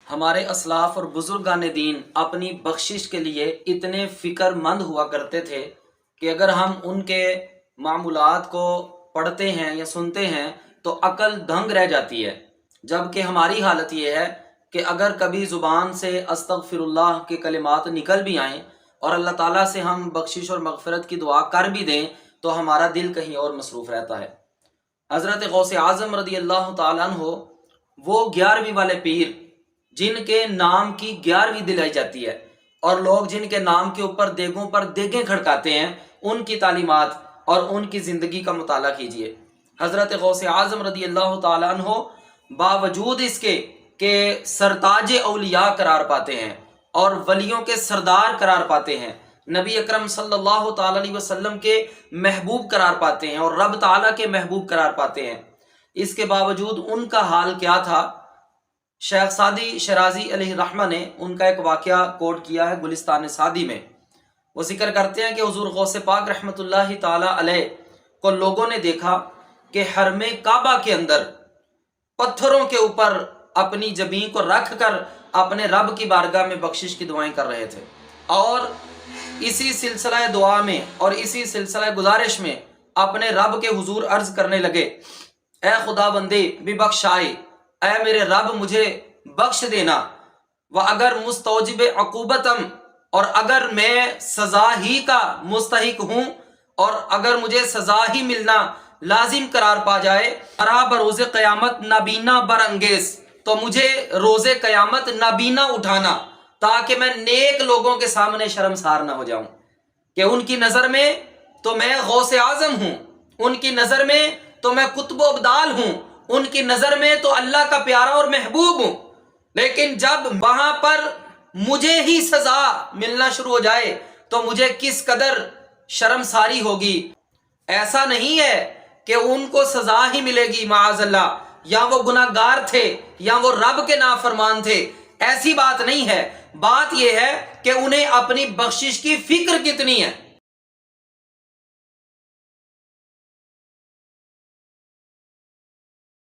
ہمارے اسلاف اور بزرگان دین اپنی بخشش کے لیے اتنے فکر مند ہوا کرتے تھے کہ اگر ہم ان کے معمولات کو پڑھتے ہیں یا سنتے ہیں تو عقل دنگ رہ جاتی ہے، جبکہ ہماری حالت یہ ہے کہ اگر کبھی زبان سے استغفر اللہ کے کلمات نکل بھی آئیں اور اللہ تعالیٰ سے ہم بخشش اور مغفرت کی دعا کر بھی دیں تو ہمارا دل کہیں اور مصروف رہتا ہے۔ حضرت غوث اعظم رضی اللہ تعالیٰ عنہ وہ 11ویں والے پیر جن کے نام کی 11ویں دلائی جاتی ہے، اور لوگ جن کے نام کے اوپر دیگوں پر دیگیں کھڑکاتے ہیں، ان کی تعلیمات اور ان کی زندگی کا مطالعہ کیجئے۔ حضرت غوث اعظم رضی اللہ تعالیٰ عنہ باوجود اس کے کہ سرتاج اولیاء قرار پاتے ہیں اور ولیوں کے سردار قرار پاتے ہیں، نبی اکرم صلی اللہ تعالیٰ علیہ وسلم کے محبوب قرار پاتے ہیں اور رب تعالیٰ کے محبوب قرار پاتے ہیں، اس کے باوجود ان کا حال کیا تھا؟ شیخ سعدی شرازی علیہ رحمہ نے ان کا ایک واقعہ کوٹ کیا ہے گلستان سعدی میں۔ وہ ذکر کرتے ہیں کہ حضور غوث پاک رحمۃ اللہ تعالیٰ علیہ کو لوگوں نے دیکھا کہ حرم کعبہ کے اندر پتھروں کے اوپر اپنی جبین کو رکھ کر اپنے رب کی بارگاہ میں بخشش کی دعائیں کر رہے تھے، اور اسی سلسلہ دعا میں اور اسی سلسلہ گزارش میں اپنے رب کے حضور عرض کرنے لگے، اے خدا بندے بھی بخشائے، اے میرے رب مجھے بخش دینا، وَأَگَرْ مُسْتَوْجِبِ عُقُوبَتًا، اور اگر میں سزا ہی کا مستحق ہوں اور اگر مجھے سزا ہی ملنا لازم قرار پا جائے، ارا بروز قیامت نابینا برانگیز، تو مجھے روز قیامت نابینا اٹھانا تاکہ میں نیک لوگوں کے سامنے شرمسار نہ ہو جاؤں، کہ ان کی نظر میں تو میں غوث اعظم ہوں، ان کی نظر میں تو میں قطب و ابدال ہوں، ان کی نظر میں تو اللہ کا پیارا اور محبوب ہوں، لیکن جب وہاں پر مجھے ہی سزا ملنا شروع ہو جائے تو مجھے کس قدر شرمساری ہوگی۔ ایسا نہیں ہے کہ ان کو سزا ہی ملے گی معاذ اللہ، یا وہ گناہ گار تھے یا وہ رب کے نافرمان تھے، ایسی بات نہیں ہے۔ بات یہ ہے کہ انہیں اپنی بخشش کی فکر کتنی ہے۔